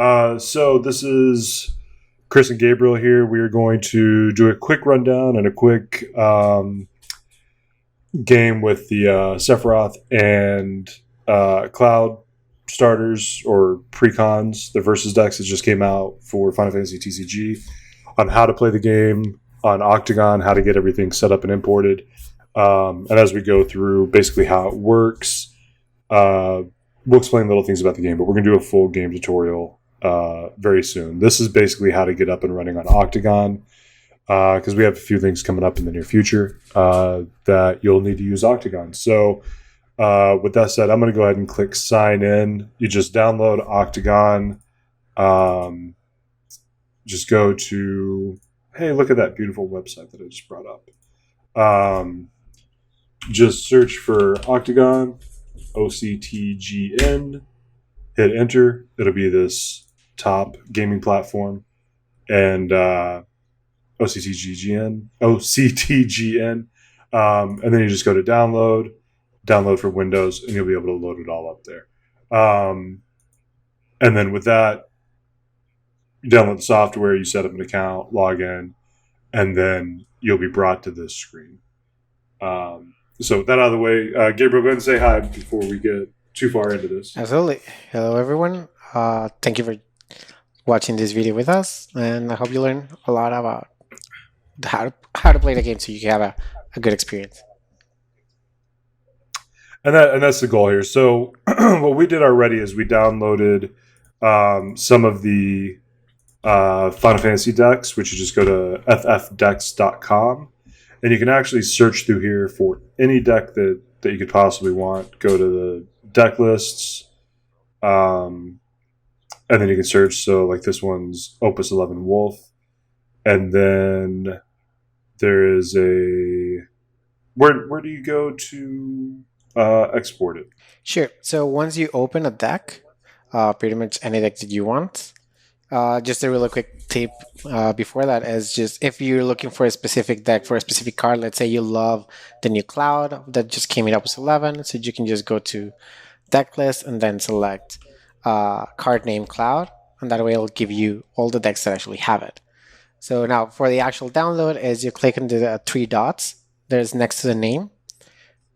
So this is Chris and Gabriel here. We are going to do a quick rundown and a quick game with the Sephiroth and Cloud starters or precons. The versus decks that just came out for Final Fantasy TCG on how to play the game on Octagon, how to get everything set up and imported. And as we go through basically how it works, we'll explain little things about the game, but we're going to do a full game tutorial very soon. This is basically how to get up and running on Octagon, because we have a few things coming up in the near future that you'll need to use Octagon. So with that said, I'm going to go ahead and click sign in. You just download Octagon. Just go to, hey, look at that beautiful website that I just brought up. Just search for Octagon, OCTGN, hit enter. It'll be this top gaming platform, and OCTGN, and then you just go to download for Windows, and you'll be able to load it all up there. And then with that, you download the software, you set up an account, log in, and then you'll be brought to this screen. So with that out of the way, Gabriel, go ahead and say hi before we get too far into this. Absolutely. Hello, everyone. Thank you for watching this video with us, and I hope you learn a lot about how to play the game so you can have a good experience. And that's the goal here. So what we did already is we downloaded some of the Final Fantasy decks, which you just go to ffdecks.com, and you can actually search through here for any deck that you could possibly want. Go to the deck lists, and then you can search. So like this one's Opus 11 Wolf, and then there is a where do you go to export it? Sure. So once you open a deck, pretty much any deck that you want. Just a really quick tip before that is just if you're looking for a specific deck for a specific card, let's say you love the new Cloud that just came in Opus 11, so you can just go to deck list and then select card name Cloud, and that way it'll give you all the decks that actually have it. So now for the actual download is you click on the three dots there's next to the name,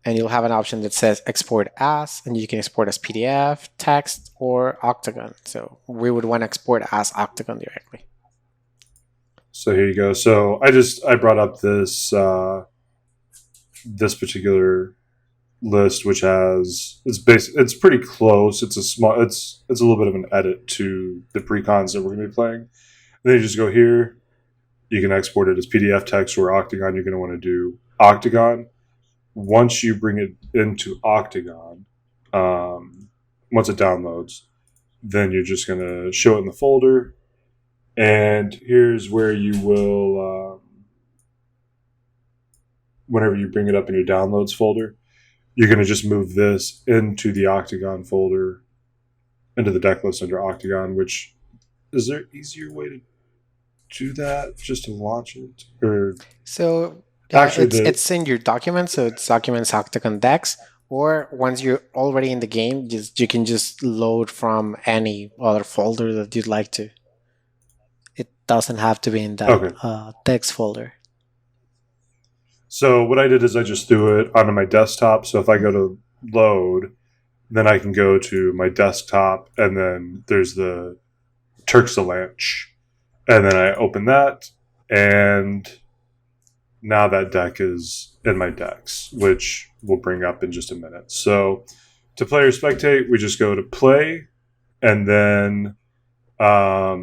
and you'll have an option that says export as, and you can export as PDF, text, or Octagon. So we would want to export as Octagon directly. So here you go. So I brought up this this particular list, which has it's pretty close. It's a little bit of an edit to the precons that we're going to be playing. And then you just go here. You can export it as PDF, text, or Octagon. You're going to want to do Octagon. Once you bring it into Octagon, once it downloads, then you're just going to show it in the folder. And here's where you will, whenever you bring it up in your downloads folder, you're going to just move this into the Octagon folder, into the deck list under Octagon, which, is there an easier way to do that, just to launch it? Or so actually, it's in your documents, so it's documents Octagon decks, or once you're already in the game, you can just load from any other folder that you'd like to. It doesn't have to be in that decks folder. So what I did is I just threw it onto my desktop, so if I go to load, then I can go to my desktop, and then there's the Turksalanch, and then I open that, and now that deck is in my decks, which we'll bring up in just a minute. So to play or spectate, we just go to play, and then I'll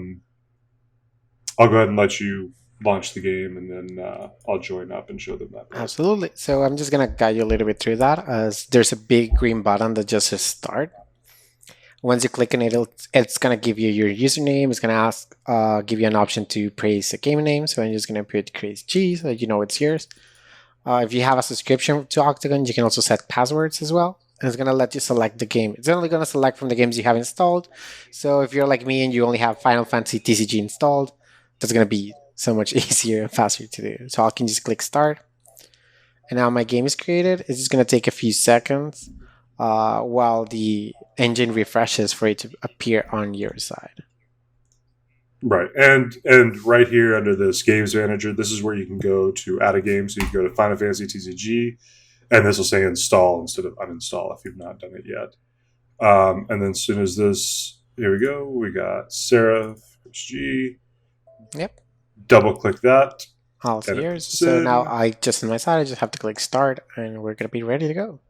go ahead and let you launch the game, and then I'll join up and show them that. Absolutely. So I'm just going to guide you a little bit through that, as there's a big green button that just says start. Once you click on it, it's going to give you your username. It's going to give you an option to praise a game name. So I'm just going to put Crazy G so that you know it's yours. If you have a subscription to Octagon, you can also set passwords as well. And it's going to let you select the game. It's only going to select from the games you have installed. So if you're like me and you only have Final Fantasy TCG installed, that's going to be so much easier and faster to do. So I can just click start. And now my game is created. It's just going to take a few seconds while the engine refreshes for it to appear on your side. Right, and right here under this Games Manager, this is where you can go to add a game. So you can go to Final Fantasy TCG, and this will say install instead of uninstall if you've not done it yet. And then as soon as this, here we go, we got Seraph G. Yep. Double click that. All yours. So now I just on my side, I just have to click start, and we're gonna be ready to go.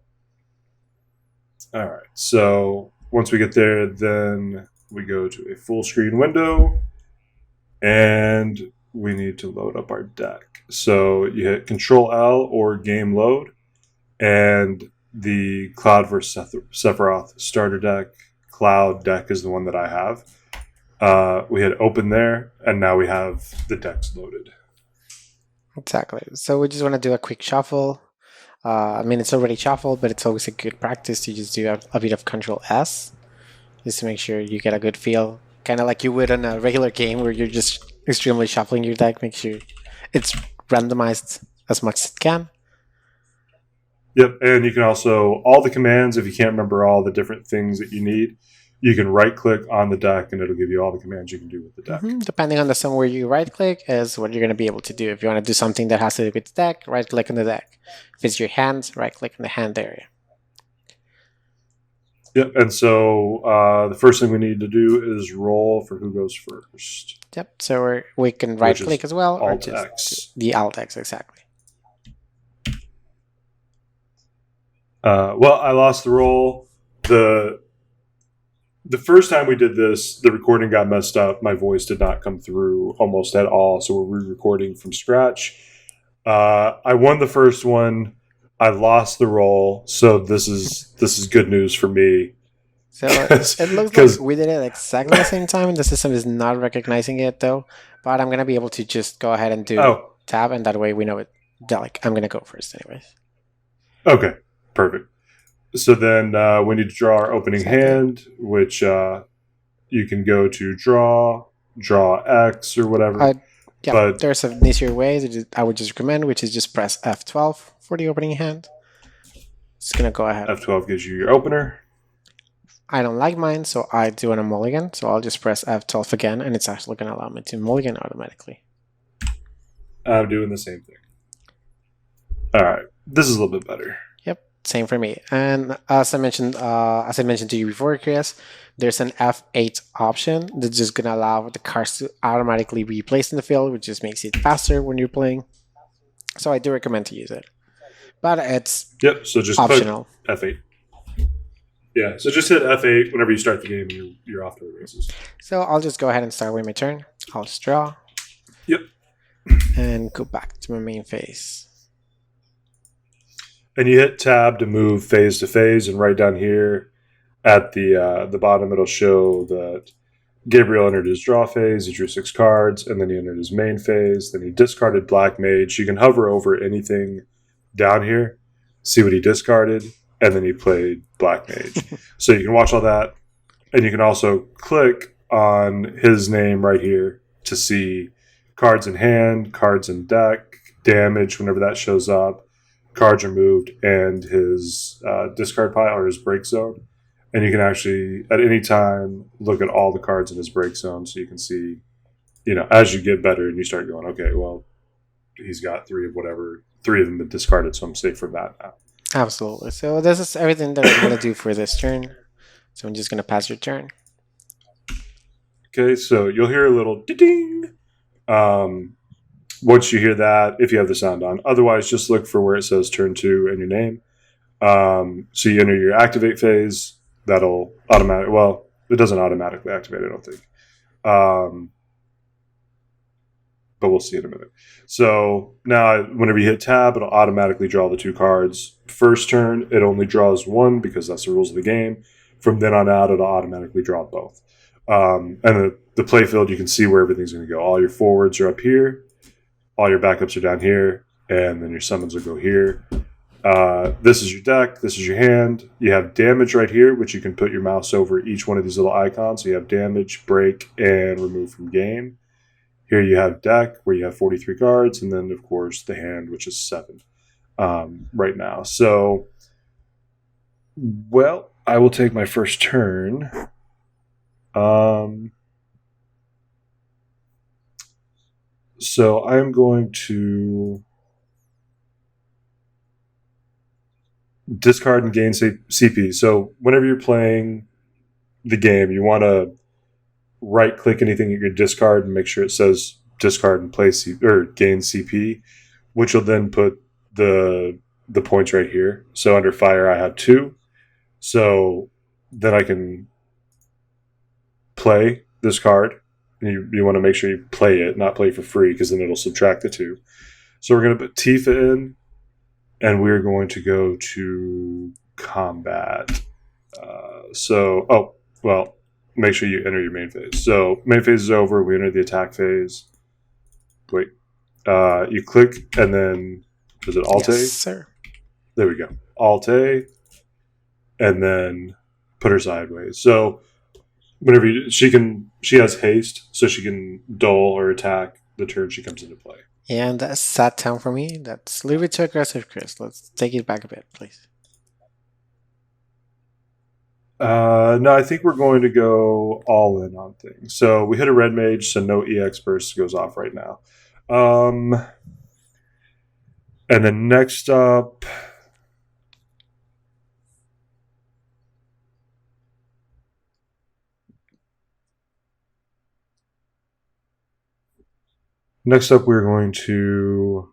All right. So once we get there, then we go to a full screen window, and we need to load up our deck. So you hit Control L or Game Load, and the Cloud vs. Sephiroth starter deck, Cloud deck is the one that I have. We hit Open there, and now we have the decks loaded. Exactly. So we just want to do a quick shuffle. I mean, it's already shuffled, but it's always a good practice to just do a bit of Control S, just to make sure you get a good feel. Kind of like you would on a regular game where you're just extremely shuffling your deck. Make sure it's randomized as much as it can. Yep, and you can also, all the commands, if you can't remember all the different things that you need, you can right-click on the deck, and it'll give you all the commands you can do with the deck. Depending on the zone where you right-click is what you're going to be able to do. If you want to do something that has to do with the deck, right-click on the deck. If it's your hands, right-click on the hand area. Yep, and so the first thing we need to do is roll for who goes first. Yep, so we can right-click as well, or just X. the Alt X, exactly. Well, I lost the roll. The first time we did this, the recording got messed up. My voice did not come through almost at all, so we're re-recording from scratch. I won the first one. I lost the roll, so this is good news for me. So it looks like we did it exactly the same time, and the system is not recognizing it though. But I'm gonna be able to just go ahead and do tab, and that way we know it. Like I'm gonna go first, anyways. Okay, perfect. So then we need to draw our opening hand, which you can go to draw X or whatever. Yeah, but there's an easier way that I would just recommend, which is just press F12 for the opening hand. Just gonna go ahead. F12 gives you your opener. I don't like mine, so I do on a mulligan. So I'll just press F12 again, and it's actually gonna allow me to mulligan automatically. I'm doing the same thing. All right, this is a little bit better. Same for me. And as I mentioned to you before, Chris, there's an F8 option that's just going to allow the cards to automatically be placed in the field, which just makes it faster when you're playing. So I do recommend to use it. But it's so just optional. F8. Yeah, so just hit F8 whenever you start the game and you're off to the races. So I'll just go ahead and start with my turn. I'll just draw. Yep. And go back to my main phase. And you hit tab to move phase to phase, and right down here at the bottom, it'll show that Gabriel entered his draw phase. He drew 6 cards, and then he entered his main phase. Then he discarded Black Mage. You can hover over anything down here, see what he discarded, and then he played Black Mage. So you can watch all that, and you can also click on his name right here to see cards in hand, cards in deck, damage whenever that shows up, cards removed, and his discard pile or his break zone. And you can actually, at any time, look at all the cards in his break zone, so you can see, as you get better and you start going, okay, well, he's got 3 of them been discarded, so I'm safe from that now. Absolutely. So this is everything that I'm going to do for this turn. So I'm just going to pass your turn. Okay, so you'll hear a little ding. Once you hear that, if you have the sound on. Otherwise, just look for where it says turn 2 and your name. So you enter your activate phase. That'll it doesn't automatically activate, I don't think. But we'll see in a minute. So now whenever you hit tab, it'll automatically draw the 2 cards. First turn, it only draws 1 because that's the rules of the game. From then on out, it'll automatically draw both. And the play field, you can see where everything's going to go. All your forwards are up here. All your backups are down here. And then your summons will go here. This is your deck. This is your hand. You have damage right here, which you can put your mouse over each one of these little icons. So you have damage, break, and remove from game. Here you have deck, where you have 43 cards. And then, of course, the hand, which is 7 right now. So, well, I will take my first turn. So I'm going to discard and gain CP. So whenever you're playing the game, you want to right click anything you can discard and make sure it says discard and play or gain CP, which will then put the points right here. So under fire, I have 2. So then I can play this card. You want to make sure you play it, not play for free, because then it'll subtract the 2. So we're going to put Tifa in, and we're going to go to combat. Make sure you enter your main phase. So main phase is over. We enter the attack phase. Wait. You click, and then, is it Alt-A? Yes, sir. There we go. Alt-A, and then put her sideways. So whenever she has haste, so she can dull or attack the turn she comes into play. And that's sat down for me. That's a little bit too aggressive, Chris. Let's take it back a bit, please. No, I think we're going to go all in on things. So we hit a red mage, so no EX burst goes off right now. And then next up, we're going to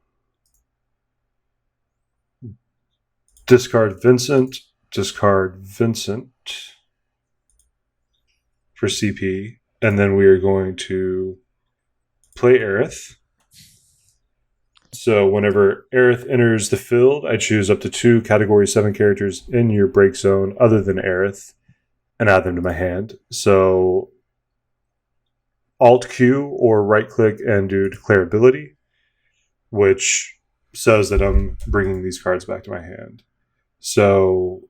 discard Vincent for CP, and then we are going to play Aerith. So whenever Aerith enters the field, I choose up to 2 Category 7 characters in your break zone other than Aerith and add them to my hand. So Alt-Q or right-click and do Declare Ability, which says that I'm bringing these cards back to my hand. So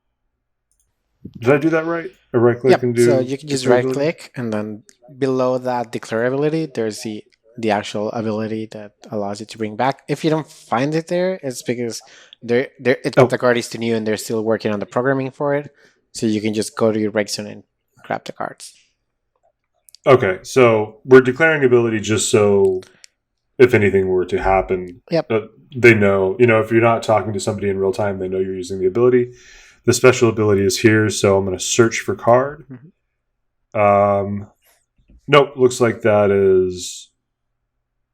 did I do that right? A right-click and do... So you can just right-click, and then below that Declare Ability, there's the actual ability that allows you to bring back. If you don't find it there, it's because the card is too new and they're still working on the programming for it. So you can just go to your break zone and grab the cards. Okay, so we're declaring ability just so if anything were to happen, they know. If you're not talking to somebody in real time, they know you're using the ability. The special ability is here, so I'm going to search for card. Mm-hmm. Nope, looks like that is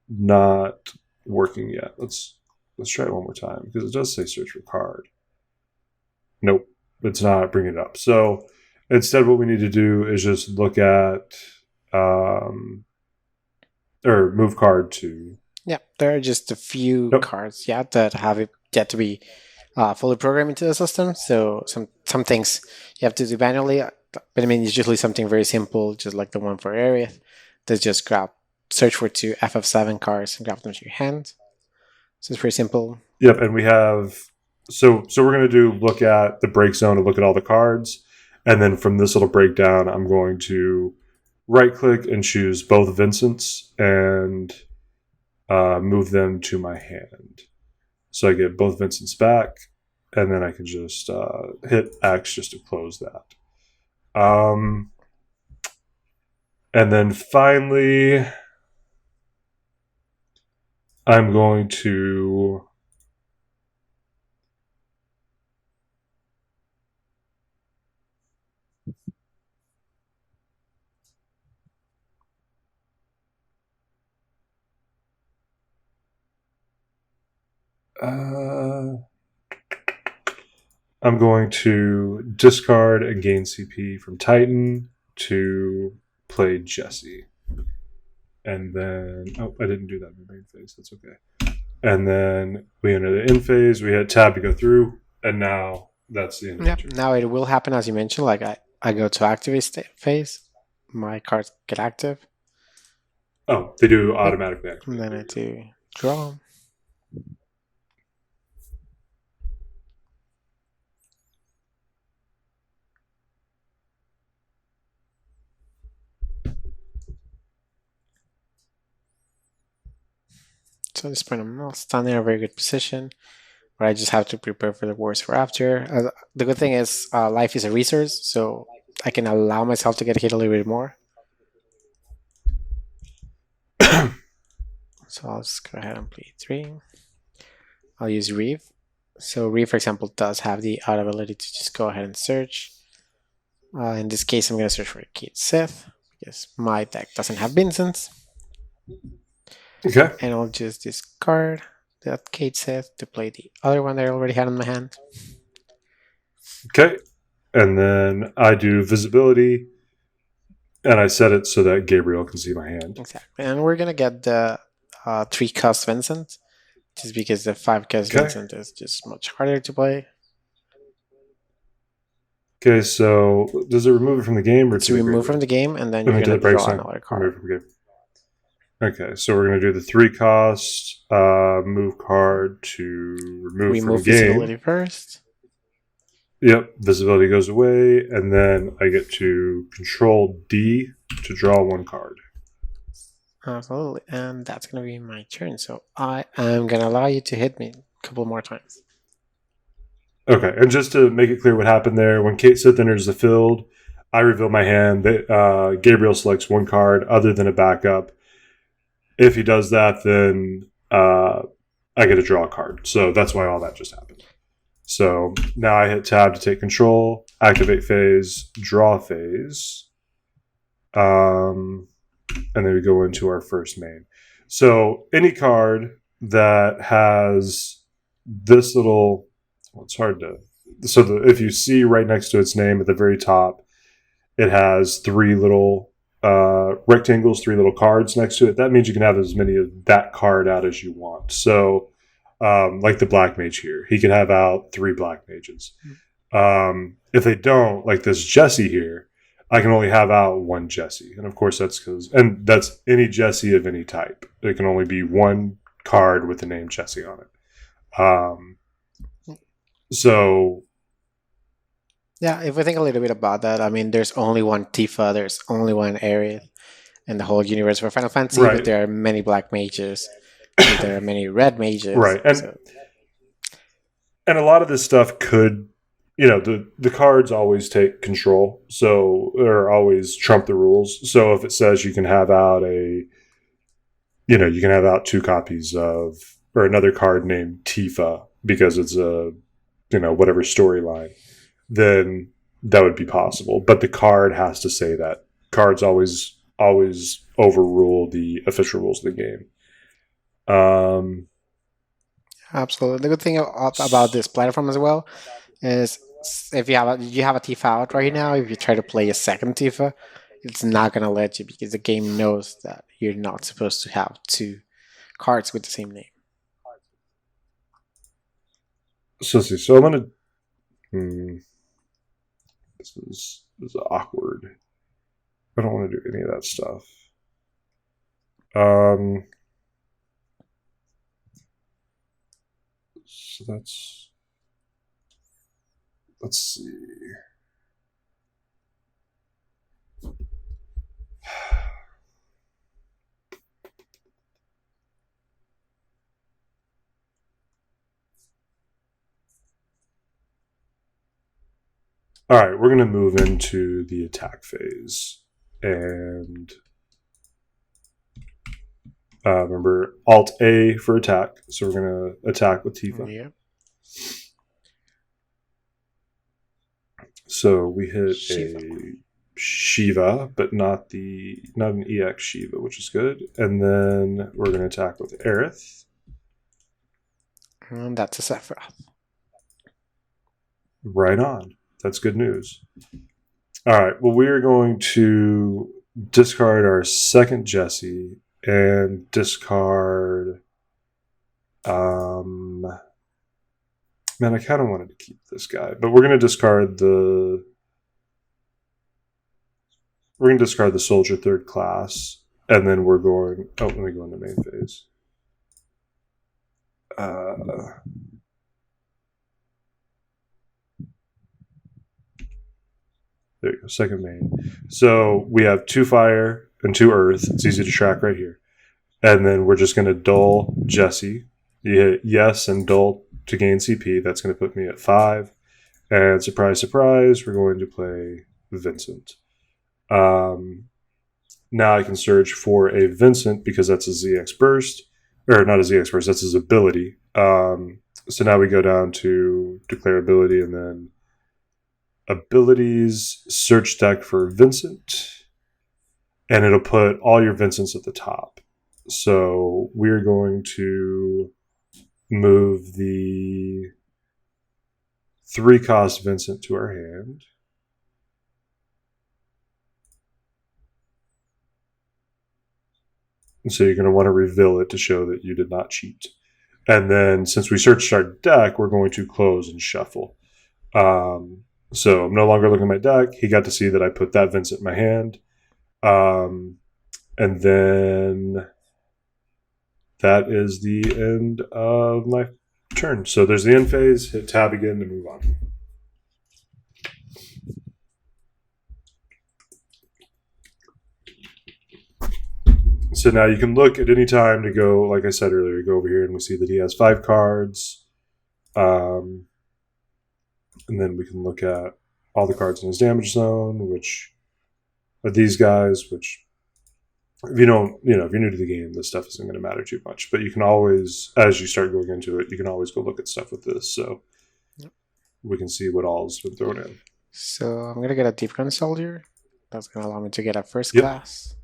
not working yet. Let's try it one more time, because it does say search for card. Nope, it's not bringing it up. So instead, what we need to do is just look at or move card to... Yeah, there are just a few cards that have yet to be fully programmed into the system. So some things you have to do manually, but I mean, it's usually something very simple, just like the one for Aerith. That's just search for 2 FF7 cards and grab them to your hand. So it's pretty simple. Yep, and we have... So we're going to look at the break zone and look at all the cards. And then from this little breakdown, I'm going to right-click and choose both Vincents and move them to my hand. So I get both Vincents back, and then I can just hit X just to close that. And then finally, I'm going to... I'm going to discard and gain CP from Titan to play Jesse. And then... Oh, I didn't do that in the main phase. That's okay. And then we enter the end phase. We hit tab to go through. And now that's the end. Yep. Now it will happen as you mentioned. Like I go to activate phase. My cards get active. Oh, they do automatically activate. And then I do draw. So at this point, I'm not standing in a very good position, but I just have to prepare for the worst for after. The good thing is life is a resource, so I can allow myself to get hit a little bit more. So I'll just go ahead and play 3. I'll use Reeve. So Reeve, for example, does have the auto ability to just go ahead and search. In this case, I'm going to search for Kate Sith because my deck doesn't have Vincent. Okay. And I'll just discard that Kate Sith to play the other one that I already had in my hand. Okay. And then I do visibility, and I set it so that Gabriel can see my hand. Exactly. And we're going to get the 3-cost Vincent, just because the 5-cost Vincent is just much harder to play. Okay, so does it remove it from the game? Or to remove from the game, and then you're going to draw another card. Okay, so we're going to do the 3-cost move card to remove from the game. Visibility first. Yep, visibility goes away, and then I get to control D to draw 1 card. Absolutely, and that's going to be my turn. So I am going to allow you to hit me a couple more times. Okay, and just to make it clear what happened there, when Kate Sith enters the field, I reveal my hand. Gabriel selects 1 card other than a backup. If he does that, then I get to draw a card. So that's why all that just happened. So now I hit tab to take control, activate phase, draw phase. And then we go into our first main. So any card that has this little, well, it's hard to, so if you see right next to its name at the very top, it has 3 little rectangles, 3 little cards next to it. That means you can have as many of that card out as you want. So like the Black Mage here, he can have out 3 Black Mages. If they don't, like this Jesse here, I can only have out 1 Jesse. And of course that's any Jesse of any type. There can only be 1 card with the name Jesse on it. So yeah, if we think a little bit about that, I mean, there's only 1 Tifa, there's only 1 Aerith in the whole universe for Final Fantasy, right. But there are many Black Mages, and there are many Red Mages. Right, and a lot of this stuff could, the cards always take control, or always trump the rules. So if it says you can have out you can have out 2 copies of, or another card named Tifa because it's a, whatever storyline, then that would be possible. But the card has to say that. Cards always overrule the official rules of the game. Absolutely. The good thing about this platform as well is if you have a Tifa out right now, if you try to play a second Tifa, it's not going to let you because the game knows that you're not supposed to have 2 cards with the same name. So I'm going to... This is awkward. I don't want to do any of that stuff. So let's see. All right, we're going to move into the attack phase. And remember, Alt-A for attack. So we're going to attack with Tifa. Yeah. So we hit a Shiva, but not an EX Shiva, which is good. And then we're going to attack with Aerith. And that's a Sephiroth. Right on. That's good news. All right. Well, we are going to discard our second Jesse and discard. Man, I kind of wanted to keep this guy, but we're going to discard the. We're going to discard the soldier 3rd class, and then we're going. Oh, let me go into main phase. There you go, second main. So we have 2 fire and 2 earth. It's easy to track right here. And then we're just going to dull Jesse. You hit yes and dull to gain CP. That's going to put me at 5. And surprise, surprise, we're going to play Vincent. Now I can search for a Vincent because that's a ZX burst. or not his EX burst, that's his ability. So now we go down to declare ability and then abilities, search deck for Vincent, and it'll put all your Vincents at the top. So we're going to move the 3-cost Vincent to our hand. And so you're going to want to reveal it to show that you did not cheat. And then since we searched our deck, we're going to close and shuffle. So I'm no longer looking at my deck. He got to see that I put that Vincent in my hand. And then that is the end of my turn. So there's the end phase. Hit tab again to move on. So now you can look at any time to go, like I said earlier, go over here and we see that he has 5 cards. And then we can look at all the cards in his damage zone, which are these guys, which if you don't, if you're new to the game, this stuff isn't going to matter too much. But you can always, as you start going into it, you can always go look at stuff with this. So we can see what all's been thrown in. So I'm going to get a Deep Gun Soldier. That's going to allow me to get a first class.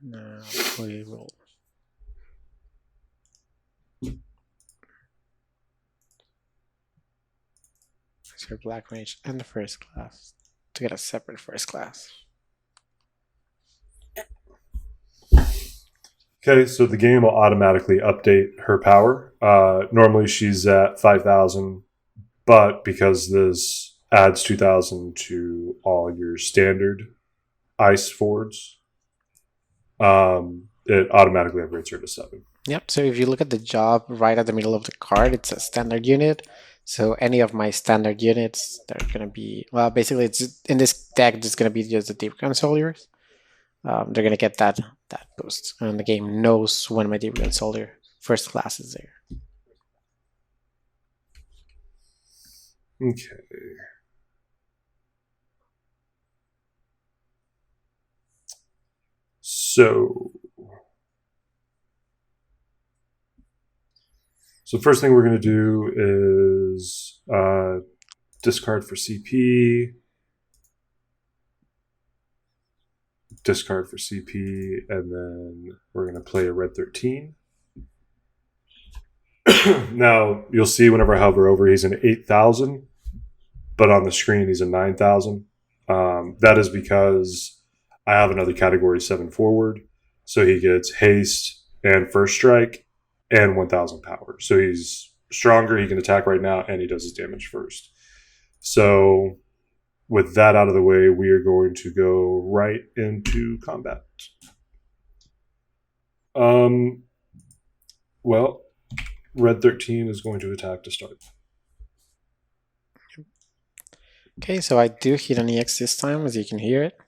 Now we will. So Black Mage and the first class to get a separate first class. Okay, so the game will automatically update her power. Normally she's at 5,000, but because this adds 2,000 to all your standard ice forwards, it automatically upgrades her to 7. Yep, so if you look at the job right at the middle of the card, it's a standard unit. So any of my standard units, they're going to be, well, basically it's in this deck, it's going to be just the Deep Gun Soldiers. They're going to get that boost. And the game knows when my Deep Gun Soldier first class is there. Okay. So first thing we're going to do is discard for CP, discard for CP, and then we're going to play a red 13. Now, you'll see whenever I hover over, he's an 8,000, but on the screen he's a 9,000. That is because I have another category 7 forward, so he gets haste and first strike and 1,000 power. So he's stronger, he can attack right now, and he does his damage first. So with that out of the way, we are going to go right into combat. Well, red 13 is going to attack to start. Okay, so I do hit an EX this time, as you can hear it.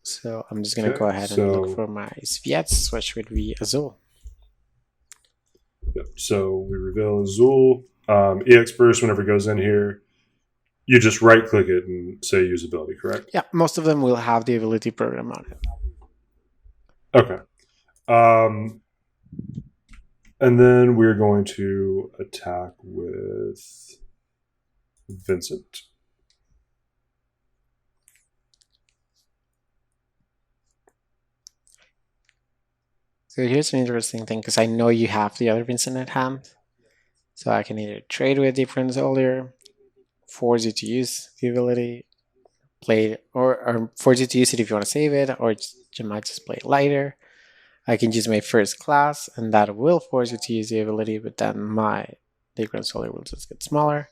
So I'm just going to go ahead and look for my Sviets, which would be Azul. Yep. So we reveal Azul. EX Burst, whenever it goes in here, you just right-click it and say use ability, correct? Yeah, most of them will have the ability program on it. Okay. And then we're going to attack with Vincent. So here's an interesting thing, because I know you have the other Vincent at hand. So I can either trade with different soldier, force you to use the ability, play it, or force you to use it if you want to save it, or you might just play it lighter. I can use my first class, and that will force you to use the ability, but then my Deep Soldier will just get smaller.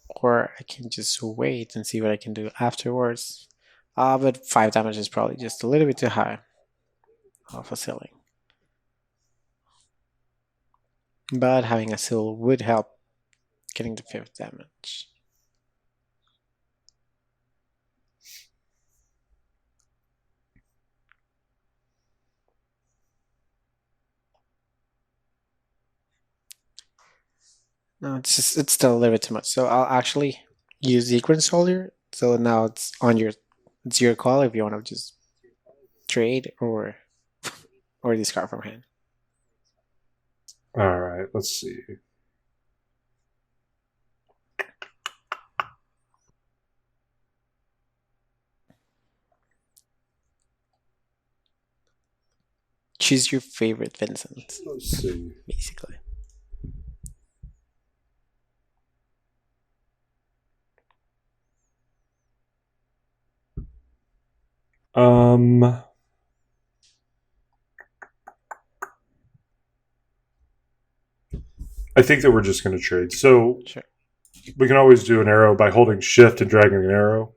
Or I can just wait and see what I can do afterwards. But 5 damage is probably just a little bit too high of a ceiling. But having a seal would help getting the 5th damage. No, it's still a little bit too much. So I'll actually use the Equine Soldier. So now it's your call if you want to just trade or discard from hand. All right, let's see. Choose your favorite Vincent. Let's see. Basically. I think that we're just going to trade. So Sure. we can always do an arrow by holding shift and dragging an arrow.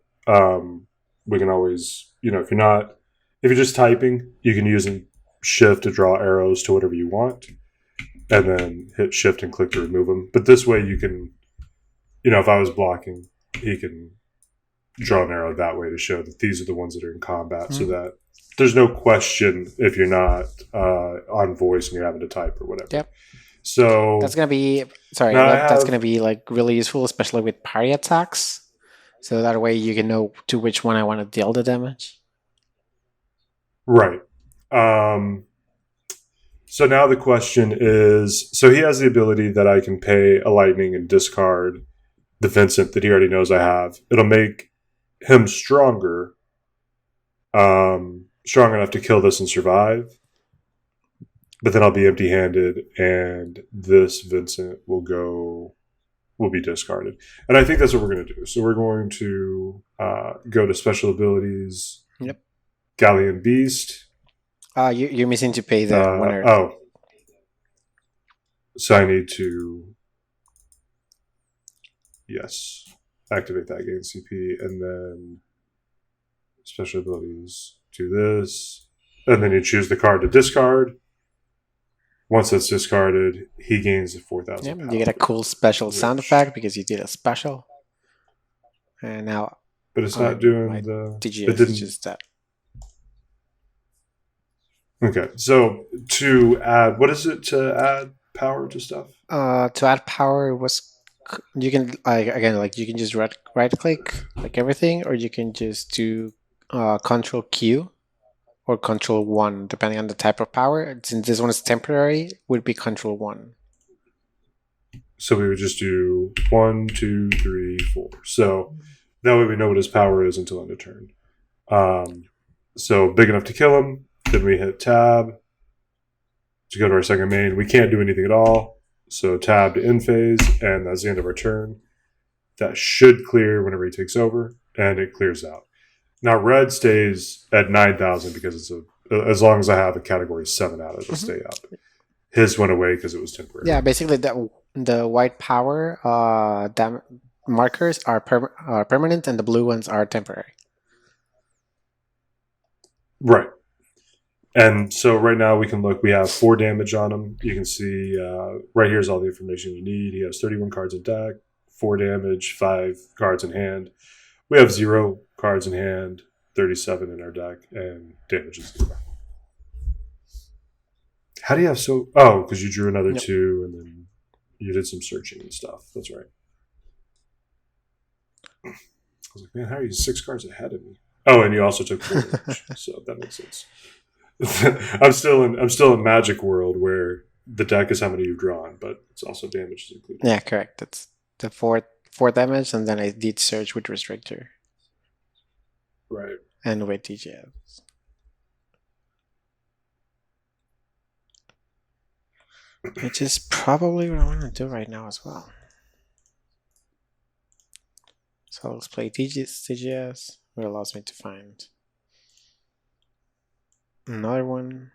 We can always, if you're just typing, you can use shift to draw arrows to whatever you want, and then hit shift and click to remove them. But this way you can, if I was blocking, he can draw an arrow that way to show that these are the ones that are in combat, so that there's no question if you're not on voice and you're having to type or whatever. Yep. So that's gonna be that's gonna be like really useful, especially with parry attacks. So that way you can know to which one I want to deal the damage. Right. So now the question is, so he has the ability that I can pay a lightning and discard the Vincent that he already knows I have. It'll make him stronger, strong enough to kill this and survive. But then I'll be empty-handed, and this Vincent will be discarded. And I think that's what we're going to do. So we're going to go to special abilities. Yep. Galleon Beast. You're missing to pay the winner. Oh. So I need to, activate that, gain CP, and then special abilities, do this. And then you choose the card to discard. Once it's discarded, he gains 4,000. Yep, you get a cool special sound effect because you did a special. And now, but it's not doing the TGS. It didn't just that. Okay, so to add, what is it to add power to stuff? To add power you can you can just right click like everything, or you can just do Control Q. Or Control 1, depending on the type of power. Since this one is temporary, would be Control 1. So we would just do 1, 2, 3, 4. So that way we know what his power is until end of turn. So big enough to kill him. Then we hit tab to go to our second main. We can't do anything at all. So tab to end phase, and that's the end of our turn. That should clear whenever he takes over, and it clears out. Now, red stays at 9,000 because it's as long as I have a category 7 out, it'll stay up. His went away because it was temporary. Yeah, basically the white power markers are permanent and the blue ones are temporary. Right. And so right now we can look, we have 4 damage on him. You can see right here's all the information you need. He has 31 cards in deck, 4 damage, 5 cards in hand. We have 0 cards in hand, 37 in our deck, and damage is 0. How do you have so... Oh, because you drew another 2, and then you did some searching and stuff. That's right. I was like, man, how are you 6 cards ahead of me? Oh, and you also took 4 damage, so that makes sense. I'm still in Magic World where the deck is how many you've drawn, but it's also damage is included. Yeah, correct. That's the 4 damage, and then I did search with Restrictor. Right. And with TGS. Which is probably what I want to do right now as well. So let's play TGS, which allows me to find another one.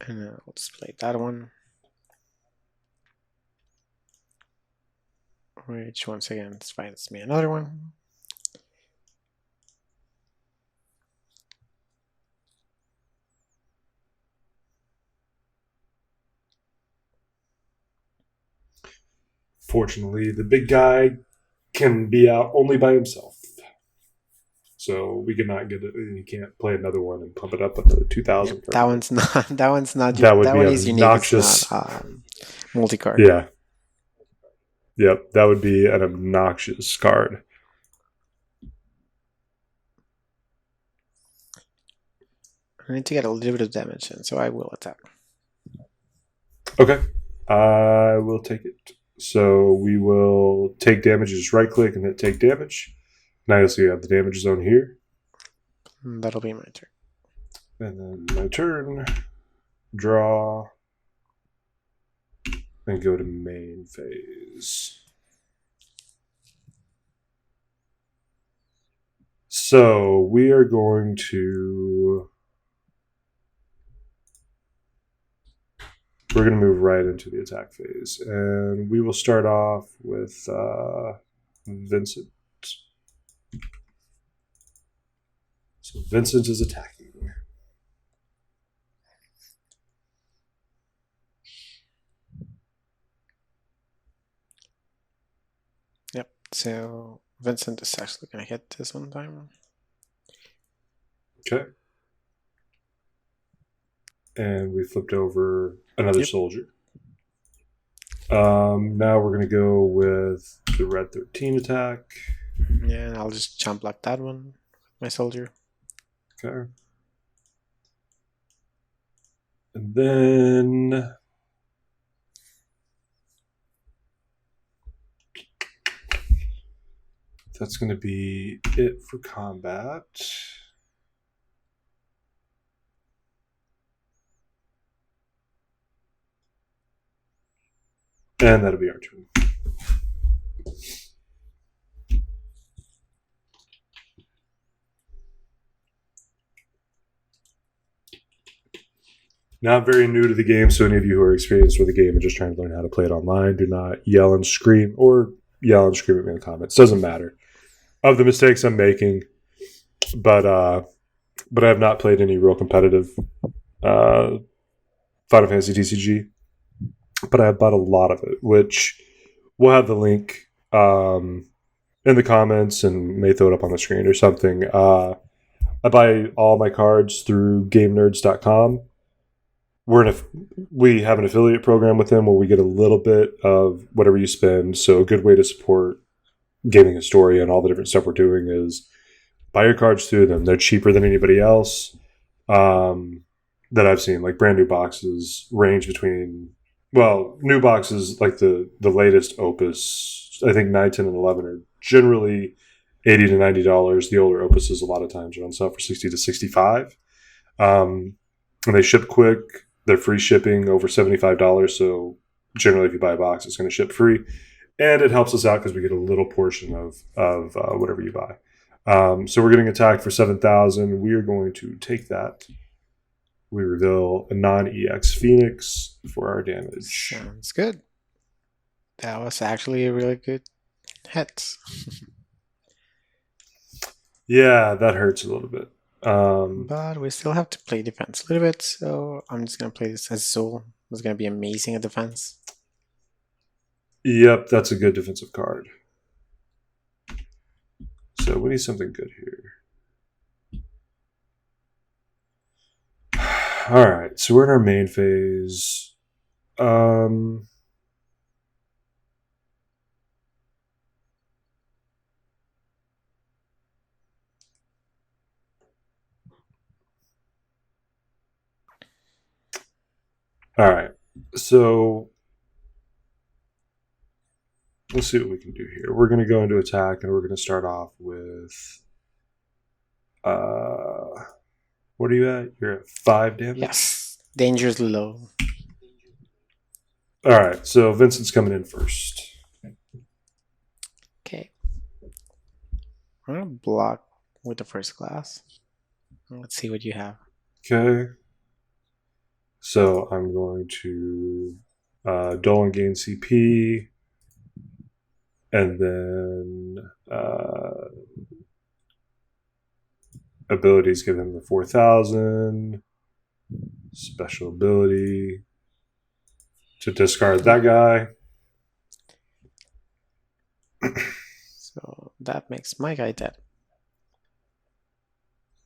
And let's play that one. Which once again finds me another one. Fortunately, the big guy can be out only by himself. So we cannot get it. You can't play another one and pump it up another 2,000. Yep, that one's not. That one's not. That would that be one an is unique. obnoxious. It's not multi-card. Yeah. Yep, that would be an obnoxious card. I need to get a little bit of damage in, so I will attack. Okay. I will take it. So we will take damage. Just right click and hit take damage. Now you'll see you have the damage zone here. That'll be my turn. And then my turn. Draw. And go to main phase. So we are going to... We're going to move right into the attack phase. And we will start off with Vincent. So Vincent is attacking. Yep, so Vincent is actually going to hit this one time. Okay. And we flipped over another soldier. Now we're going to go with the red 13 attack. Yeah, and I'll just jump block that one with my soldier. Okay. And then that's going to be it for combat. And that'll be our turn. Now, I'm very new to the game, so any of you who are experienced with the game and just trying to learn how to play it online, do not yell and scream, or yell and scream at me in the comments. Doesn't matter. Of the mistakes I'm making, but I have not played any real competitive Final Fantasy TCG, but I have bought a lot of it, which we'll have the link in the comments and may throw it up on the screen or something. I buy all my cards through GameNerds.com. We have an affiliate program with them where we get a little bit of whatever you spend. So a good way to support Gaming Historia and all the different stuff we're doing is buy your cards through them. They're cheaper than anybody else that I've seen. Like brand new boxes range between, well, new boxes like the latest Opus, I think 9, 10, and 11 are generally $80 to $90. The older Opuses a lot of times are on sale for $60 to $65. And they ship quick. They're free shipping over $75. So generally, if you buy a box, it's going to ship free. And it helps us out because we get a little portion of whatever you buy. So we're getting attacked for 7,000. We are going to take that. We reveal a non-EX Phoenix for our damage. Sounds good. That was actually a really good hit. Yeah, that hurts a little bit. But we still have to play defense a little bit, so I'm just going to play this as Zul. It's going to be amazing at defense. Yep, that's a good defensive card. So we need something good here. All right, so we're in our main phase. All right, so let's see what we can do here. We're going to go into attack, and we're going to start off with... what are you at? You're at 5 damage? Yes. Dangerously low. All right, so Vincent's coming in first. Okay. I'm going to block with the first class. Let's see what you have. Okay. So I'm going to dull and gain CP. And then abilities give him the 4,000. Special ability to discard that guy. So that makes my guy dead.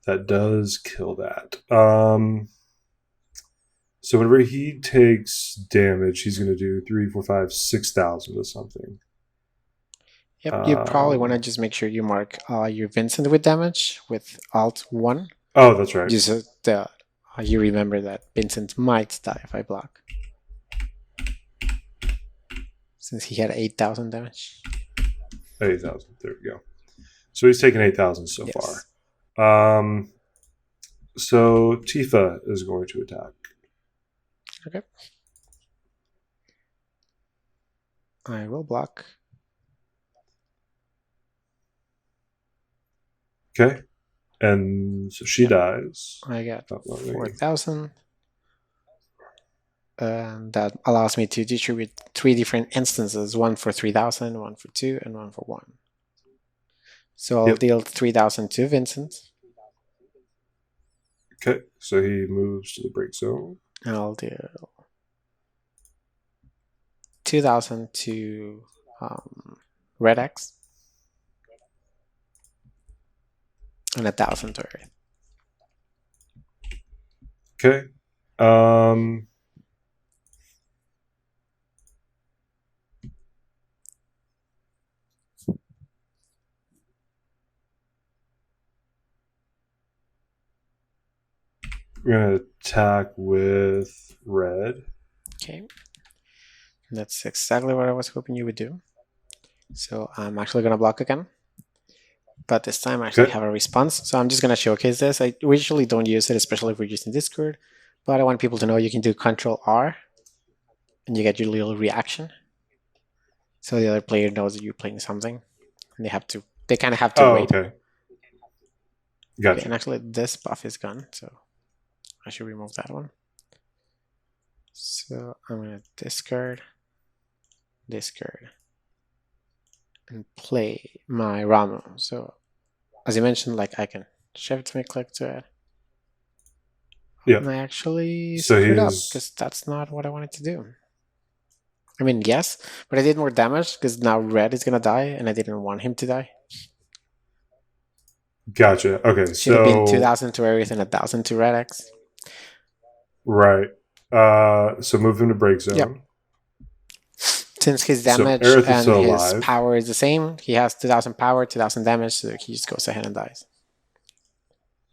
That does kill that. So whenever he takes damage, he's going to do 3, 4, 5, 6,000 or something. Yep, you probably want to just make sure you mark your Vincent with damage with Alt 1. Oh, that's right. Just the You remember that Vincent might die if I block. Since he had 8,000 damage. 8,000. There we go. So he's taken 8,000 so Yes. far. So Tifa is going to attack. Okay. I will block. Okay. And so she dies. I got Not letting me- 4,000. And that allows me to distribute 3 different instances, one for 3,000, one for 2, and one for 1. So I'll Yep. deal 3,000 to Vincent, Okay. So he moves to the break zone. and I'll deal 2,000 to Red X, and 1,000 to Earth. Okay. We're going to attack with red. Okay. That's exactly what I was hoping you would do. So I'm actually going to block again. But this time I actually Okay. have a response. So I'm just going to showcase this. We usually don't use it, especially if we're using Discord. But I want people to know you can do Control R. And you get your little reaction. So the other player knows that you're playing something. And they kind of have to wait. Okay. Gotcha. Okay, and actually this buff is gone. So I should remove that one. So I'm going to discard, and play my Ramu. So as you mentioned, like I can shift my click to it. Yeah. And I actually So screwed up he's- because that's not what I wanted to do. I mean, yes, but I did more damage because now red is going to die and I didn't want him to die. Gotcha. Okay. Should have been So 2,000 to Aerith and 1,000 to Red X. right. So move him to break zone. Yep. Since his So damage Aerith is and still his alive. power is the same, he has 2,000 power, 2,000 damage, so he just goes ahead and dies.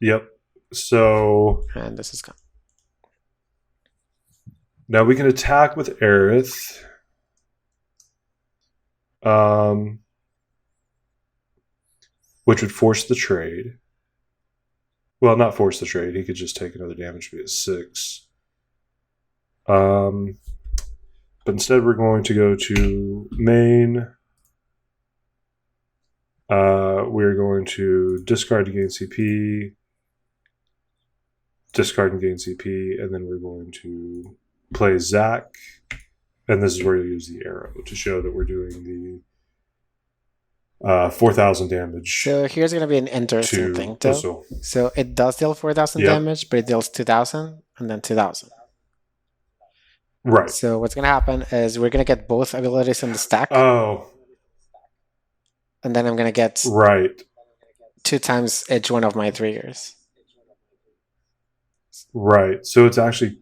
Yep. So And this is gone. now we can attack with Aerith. Which would force the trade. Well, not force the trade. He could just take another damage to be at 6. But instead, we're going to go to main. We're going to discard to gain CP, discard and gain CP, and then we're going to play Zac. And this is where you'll use the arrow to show that we're doing the 4,000 damage. So here's going to be an interesting to thing, though. Usul. So it does deal 4,000 Yep. damage, but it deals 2,000 and then 2,000. Right. So what's going to happen is we're going to get both abilities in the stack, Oh, and then I'm going to get right. 2 times each one of my triggers. Right. So it's actually.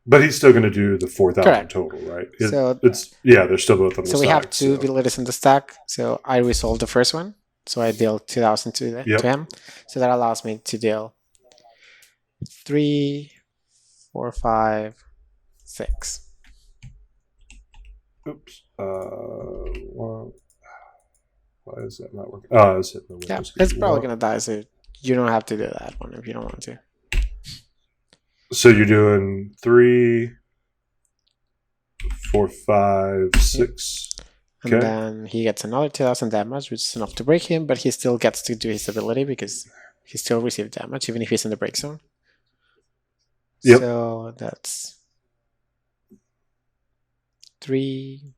But he's still going to do the 4,000 Correct. total, right? So- they're still both on the So stack. we have 2 so- abilities in the stack. So I resolved the first one. So I deal 2,000 to Yep. him. So that allows me to deal 3, 4, 5, 6. Oops. Well, why is that not working? Oh, it's hitting the Yeah, Windows it's key. probably Well, going to die. So you don't have to do that one if you don't want to. So you're doing 3, 4, 5, 6. And Okay. then he gets another 2,000 damage, which is enough to break him, but he still gets to do his ability because he still received damage, even if he's in the break zone. Yep. So that's 3,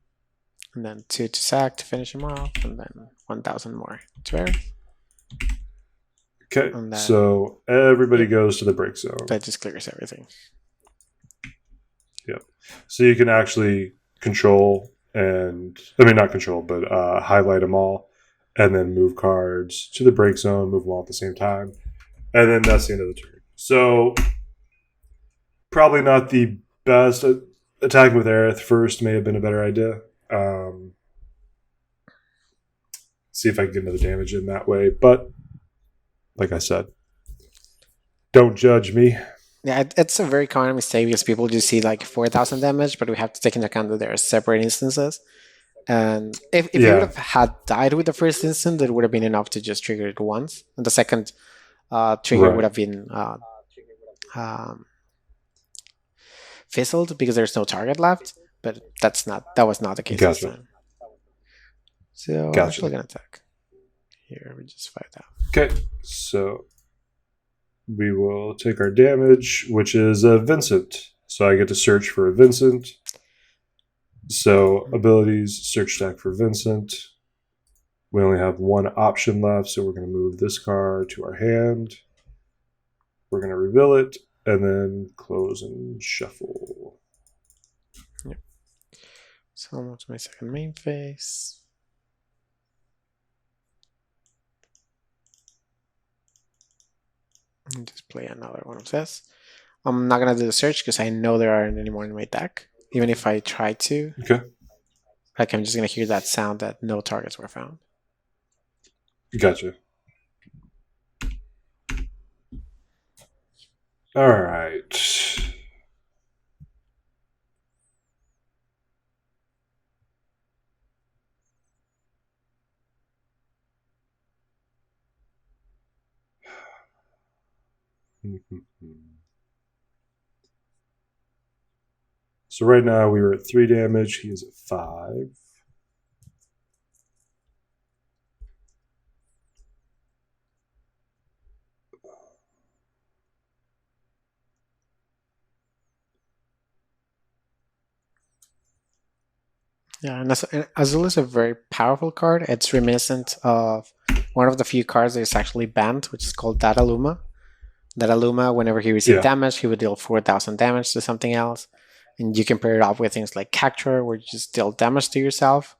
and then 2 to sack to finish him off, and then 1,000 more to air. Okay. And then- So everybody goes to the break zone. That just clears everything. So you can actually control and, I mean, not control, but highlight them all and then move cards to the break zone, move them all at the same time. And then that's the end of the turn. So probably not the best. Attacking with Aerith first may have been a better idea. See if I can get another damage in that way. But like I said, Don't judge me. Yeah, it's a very common mistake because people just see like 4,000 damage, but we have to take into account that there are separate instances. And if you would Yeah, have had died with the first instant, it would have been enough to just trigger it once. And the second trigger would right. have been um, fizzled because there's no target left. But that was not the case this Gotcha. time. So I'm Gotcha. actually gonna attack. Here we just find out. Okay, so we will take our damage, which is a Vincent. So I get to search for a Vincent. So abilities, search stack for Vincent. We only have one option left, so we're going to move this card to our hand. We're going to reveal it, and then close and shuffle. Yep. So I'm to my second main phase. And just play another one of this. I'm not gonna do the search because I know there aren't any more in my deck. Even if I try to, Okay, like I'm just gonna hear that sound that no targets were found. gotcha. All right. So right now we are at 3 damage. He is at 5. Yeah, and Azul is a very powerful card. It's reminiscent of one of the few cards that is actually banned, which is called Data Luma. Data Luma, whenever he received Yeah. damage, he would deal 4,000 damage to something else. And you can pair it up with things like Capture, where you just deal damage to yourself.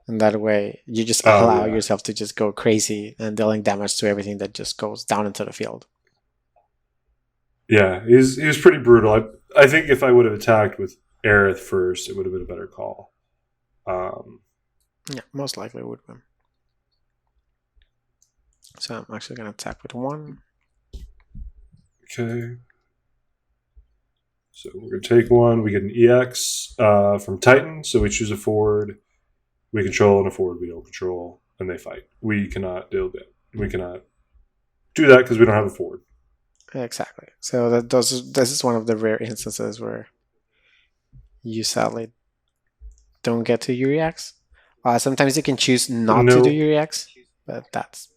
And that way, you just allow yourself to just go crazy and dealing damage to everything that just goes down into the field. Yeah, he was pretty brutal. I think if I would have attacked with Aerith first, it would have been a better call. Yeah, most likely would be. So I'm actually going to attack with 1. Okay. So we're going to take 1. We get an EX from Titan. So we choose a forward. We control and a forward we don't control, and they fight. We cannot deal that. We cannot do that because we don't have a forward. Exactly. So this is one of the rare instances where you sadly don't get to UREX. Sometimes you can choose not to do UREX, but that's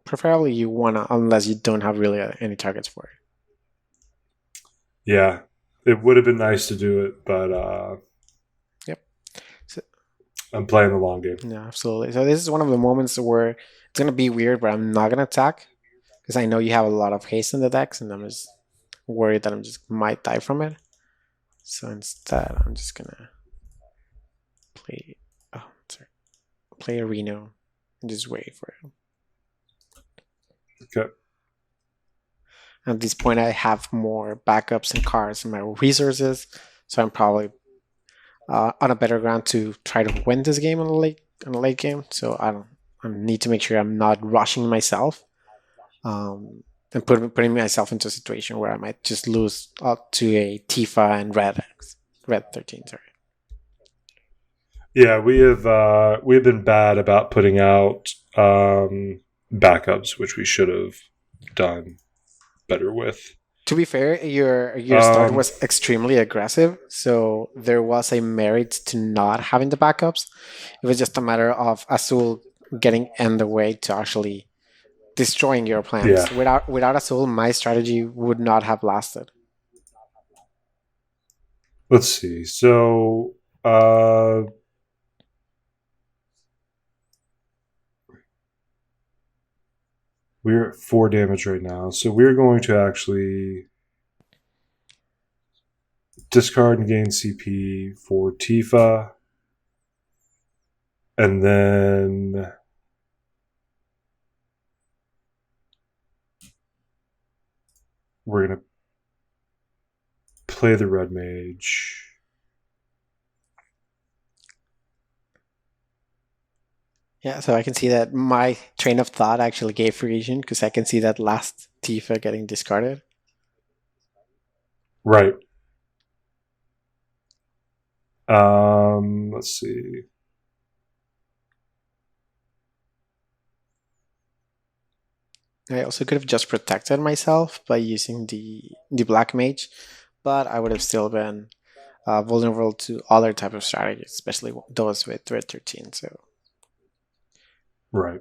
preferably you wanna, unless you don't have really any targets for it. Yeah, it would have been nice to do it, but yep. So, I'm playing the long game. Yeah, absolutely. So this is one of the moments where it's gonna be weird, but I'm not gonna attack because I know you have a lot of haste in the decks, and I'm just worried that I'm just might die from it. So instead, I'm just gonna play a Reno and just wait for it. Okay. At this point, I have more backups and cards and my resources, so I'm probably on a better ground to try to win this game in the late game. So I need to make sure I'm not rushing myself, and putting myself into a situation where I might just lose up to a Tifa and Red 13. Sorry. Yeah, we've been bad about putting out backups, which we should have done better with. To be fair, your start was extremely aggressive, so there was a merit to not having the backups. It was just a matter of Azul getting in the way to actually destroying your plans. Yeah. Without Azul, my strategy would not have lasted. Let's see. So we're at 4 damage right now. So we're going to actually discard and gain CP for Tifa. And then we're going to play the Red Mage. Yeah, so I can see that my train of thought actually gave Frisian because I can see that last Tifa getting discarded. Right. Let's see. I also could have just protected myself by using the Black Mage, but I would have still been vulnerable to other type of strategies, especially those with Red 13. So Right.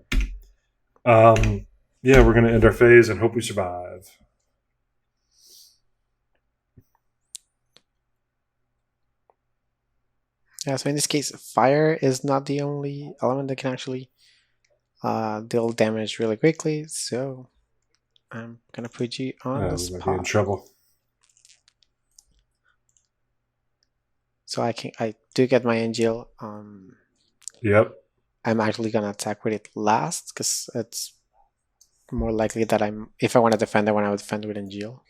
Yeah, we're going to end our phase and hope we survive. yeah, so in this case, fire is not the only element that can actually deal damage really quickly. So I'm gonna put you on the We might be in spot. trouble. So I do get my Angel. Yep. I'm actually gonna attack with it last because it's more likely that if I want to defend, I want to defend with Angel.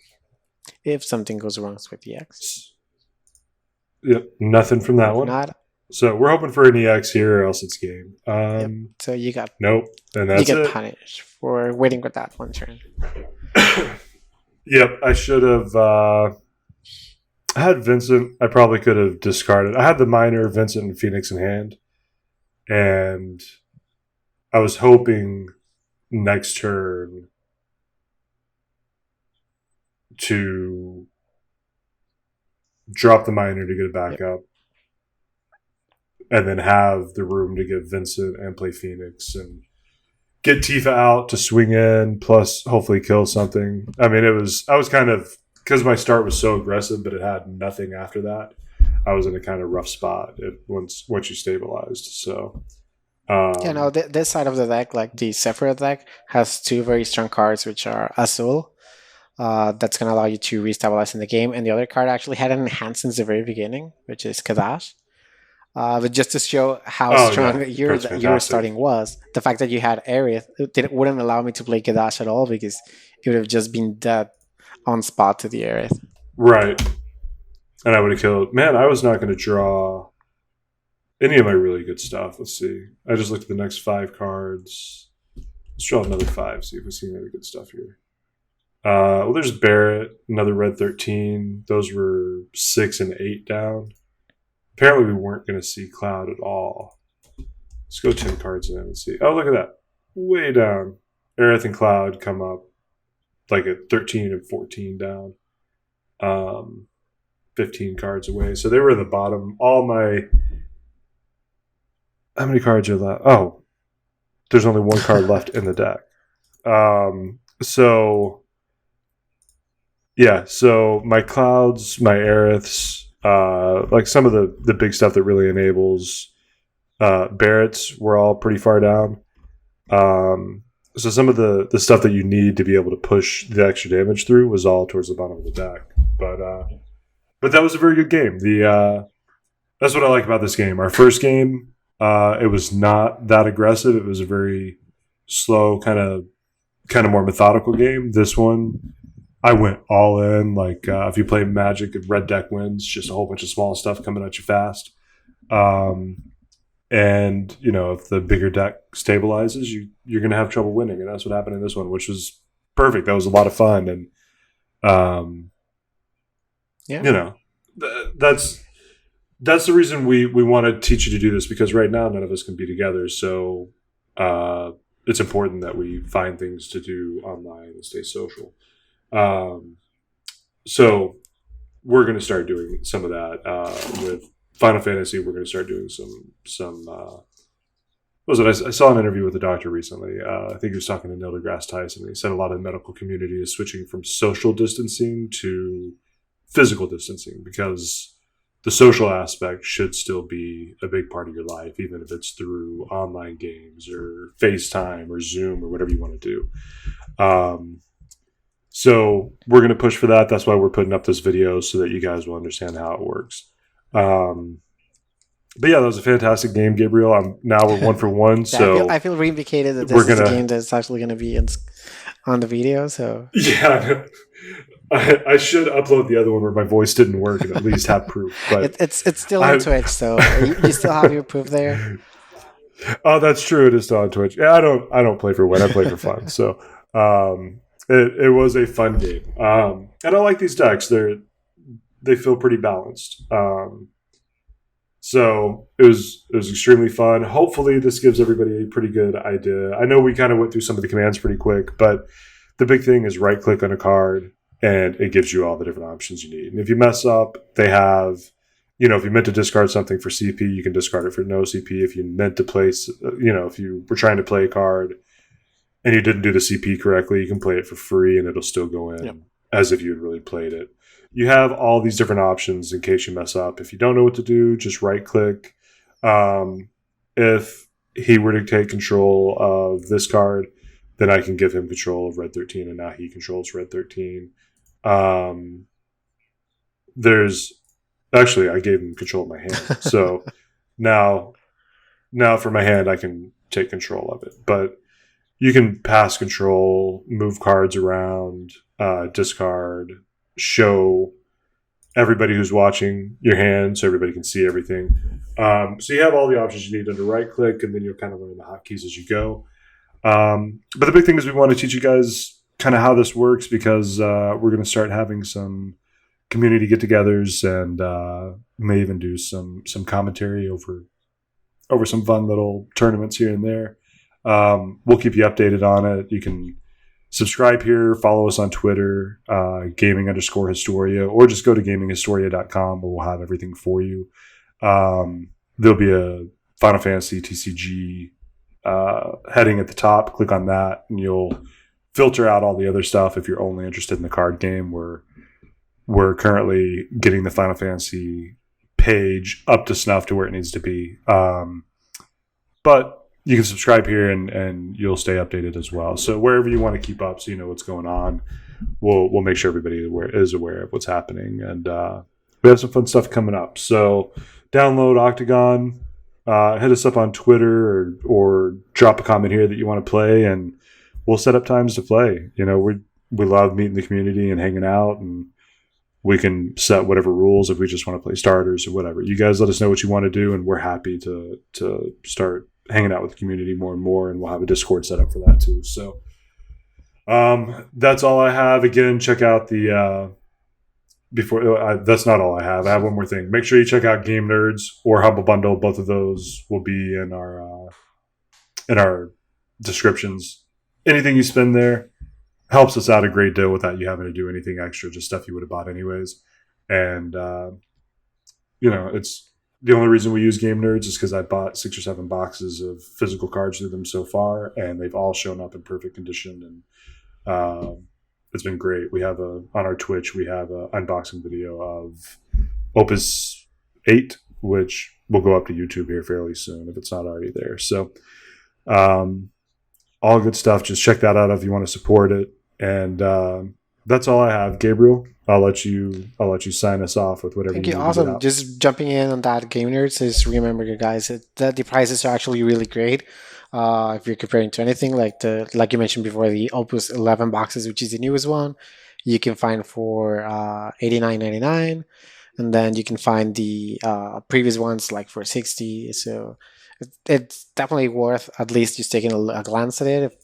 If something goes wrong with the X. Yep. Nothing from that If one. not, so we're hoping for an EX here, or else it's game. yep. So you got nope, and that's you get it. punished for waiting with that one turn. Yep, I should have. I had Vincent. I probably could have discarded. I had the minor, Vincent, and Phoenix in hand, and I was hoping next turn to drop the minor to get it back up, and then have the room to get Vincent and play Phoenix and get Tifa out to swing in, plus hopefully kill something. I mean, I was kind of, because my start was so aggressive, but it had nothing after that. I was in a kind of rough spot once you stabilized. So, this side of the deck, like the Sephiroth deck, has two very strong cards, which are Azul. That's going to allow you to restabilize in the game. And the other card actually had an enhance since the very beginning, which is Kadash. But just to show how strong your starting was, the fact that you had Aerith wouldn't allow me to play Kadash at all because it would have just been dead on spot to the Aerith. Right. And I would have killed. Man, I was not going to draw any of my really good stuff. Let's see. I just looked at the next 5 cards. Let's draw another 5, see if we see any other good stuff here. Well, there's Barrett, another red 13. Those were 6 and 8 down. Apparently, we weren't going to see Cloud at all. Let's go 10 cards in and see. Oh, look at that. Way down. Aerith and Cloud come up like at 13 and 14 down. 15 cards away. So they were at the bottom. All my... How many cards are left? Oh, there's only one card left in the deck. So... Yeah, so my Clouds, my Aeriths... like some of the big stuff that really enables Barrett's were all pretty far down. So some of the stuff that you need to be able to push the extra damage through was all towards the bottom of the deck. But that was a very good game. That's what I like about this game. Our first game, it was not that aggressive. It was a very slow, kind of more methodical game. This one, I went all in. Like if you play Magic, red deck wins. Just a whole bunch of small stuff coming at you fast. And if the bigger deck stabilizes, you're going to have trouble winning, and that's what happened in this one, which was perfect. That was a lot of fun, and that's the reason we want to teach you to do this, because right now none of us can be together. So it's important that we find things to do online and stay social. So we're going to start doing some of that with Final Fantasy. We're going to start doing some what was it? I saw an interview with a doctor recently. I think he was talking to Neil deGrasse Tyson. He said a lot of the medical community is switching from social distancing to physical distancing, because the social aspect should still be a big part of your life, even if it's through online games or FaceTime or Zoom or whatever you want to do. So we're going to push for that. That's why we're putting up this video, so that you guys will understand how it works. But yeah, that was a fantastic game, Gabriel. Now we're 1 for 1. So I feel vindicated that this is a game that's actually going to be on the video. So yeah, I should upload the other one where my voice didn't work and at least have proof. But it's still on Twitch, so you still have your proof there. Oh, that's true. It is still on Twitch. Yeah, I don't play for win. I play for fun. So it was a fun game. And I like these decks. They feel pretty balanced. So it was extremely fun. Hopefully, this gives everybody a pretty good idea. I know we kind of went through some of the commands pretty quick, but the big thing is right click on a card, and it gives you all the different options you need. And if you mess up, they have, if you meant to discard something for CP, you can discard it for no CP. If you meant to place, if you were trying to play a card and you didn't do the CP correctly, you can play it for free and it'll still go in as if you had really played it. You have all these different options in case you mess up. If you don't know what to do, just right click. If he were to take control of this card, then I can give him control of red 13, and now he controls red 13. There's actually, I gave him control of my hand. So now for my hand, I can take control of it. But you can pass control, move cards around, discard, show everybody who's watching your hand so everybody can see everything. So you have all the options you need under right click, and then you'll kind of learn the hotkeys as you go. But the big thing is we want to teach you guys kind of how this works, because we're going to start having some community get-togethers and may even do some commentary over some fun little tournaments here and there. We'll keep you updated on it. You can subscribe here, follow us on Twitter, gaming_Historia, or just go to gaminghistoria.com where we'll have everything for you. There'll be a Final Fantasy TCG heading at the top. Click on that and you'll filter out all the other stuff if you're only interested in the card game. We're currently getting the Final Fantasy page up to snuff to where it needs to be. But you can subscribe here and you'll stay updated as well. So wherever you want to keep up so you know what's going on, we'll make sure everybody is aware of what's happening. And we have some fun stuff coming up. So download OCTGN, hit us up on Twitter or drop a comment here that you want to play, and we'll set up times to play. We love meeting the community and hanging out, and we can set whatever rules if we just want to play starters or whatever. You guys let us know what you want to do, and we're happy to start hanging out with the community more and more, and we'll have a Discord set up for that too. So that's all I have. Again, check out the that's not all I have. I have one more thing. Make sure you check out Game Nerds or Humble Bundle. Both of those will be in our descriptions. Anything you spend there helps us out a great deal without you having to do anything extra, just stuff you would have bought anyways. And it's the only reason we use Game Nerds is because I bought 6 or 7 boxes of physical cards through them so far, and they've all shown up in perfect condition, and it's been great. We have on our Twitch, we have an unboxing video of Opus 8, which will go up to YouTube here fairly soon if it's not already there. So all good stuff. Just check that out if you want to support it. And that's all I have. Gabriel, I'll let you sign us off with whatever. Thank you. Awesome. Just jumping in on that, Game Nerds, is remember, you guys, that the prices are actually really great. If you're comparing to anything like you mentioned before, the Opus 11 boxes, which is the newest one, you can find for $89.99, and then you can find the previous ones like for $60. So it's definitely worth at least just taking a glance at it,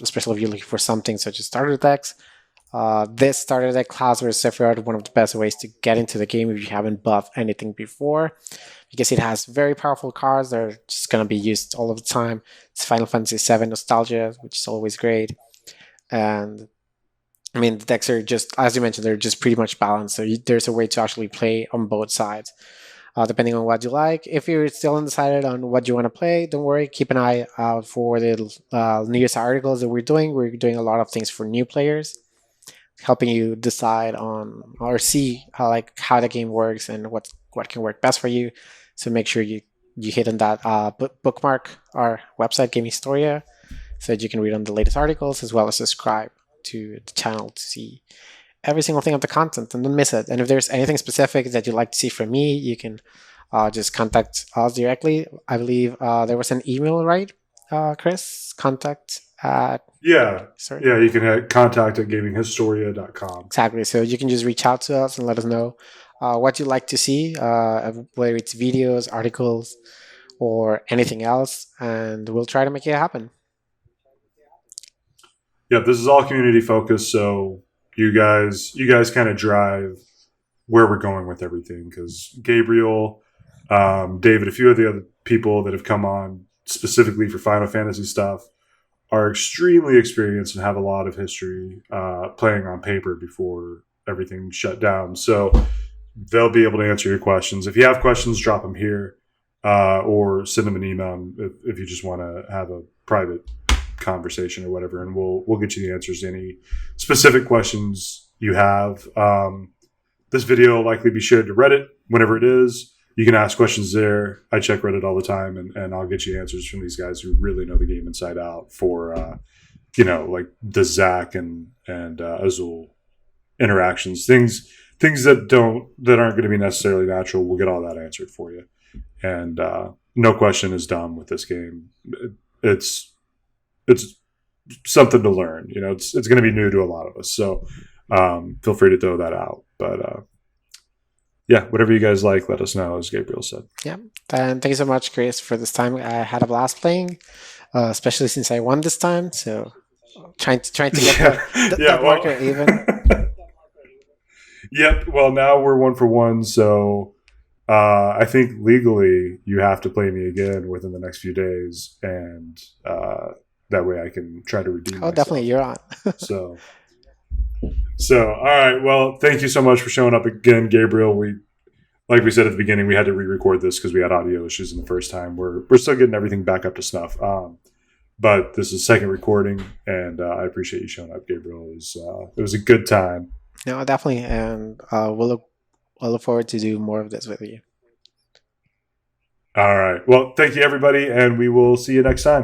especially if you're looking for something such as starter decks. This starter deck class or Sephiroth, one of the best ways to get into the game if you haven't buffed anything before, because it has very powerful cards that are just going to be used all of the time. It's Final Fantasy VII Nostalgia, which is always great. And I mean, the decks are just, as you mentioned, they're just pretty much balanced. So there's a way to actually play on both sides, depending on what you like. If you're still undecided on what you want to play, don't worry. Keep an eye out for the newest articles that we're doing. We're doing a lot of things for new players, helping you decide on or see how the game works and what can work best for you. So make sure you hit on that bookmark our website, Gaming Historia, so that you can read on the latest articles, as well as subscribe to the channel to see every single thing of the content and don't miss it. And if there's anything specific that you'd like to see from me, you can just contact us directly. I believe there was an email, right, Chris? Contact at... Yeah. Sorry. Yeah, you can hit contact@gaminghistoria.com. Exactly. So you can just reach out to us and let us know what you'd like to see, whether it's videos, articles, or anything else, and we'll try to make it happen. Yeah, this is all community focused, so you guys kind of drive where we're going with everything. Because Gabriel, David, a few of the other people that have come on specifically for Final Fantasy stuff are extremely experienced and have a lot of history playing on paper before everything shut down. So they'll be able to answer your questions. If you have questions, drop them here or send them an email if you just want to have a private conversation or whatever, and we'll get you the answers to any specific questions you have. This video will likely be shared to Reddit whenever it is. You can ask questions there. I check Reddit all the time, and I'll get you answers from these guys who really know the game inside out for, like the Zach and Azul interactions, things that aren't going to be necessarily natural. We'll get all that answered for you, and no question is dumb with this game. It's something to learn. It's going to be new to a lot of us, so feel free to throw that out. But yeah, whatever you guys like, let us know, as Gabriel said. Yeah, and thank you so much, Chris, for this time. I had a blast playing, especially since I won this time. So trying to get the marker even. Yep. Well, now we're 1-for-1, so I think legally you have to play me again within the next few days, and that way I can try to redeem myself. Definitely, you're on. So, all right. Well, thank you so much for showing up again, Gabriel. Like we said at the beginning, we had to re-record this because we had audio issues in the first time. We're still getting everything back up to snuff. But this is second recording, and I appreciate you showing up, Gabriel. It was a good time. No, definitely, and we'll look forward to do more of this with you. All right. Well, thank you, everybody, and we will see you next time.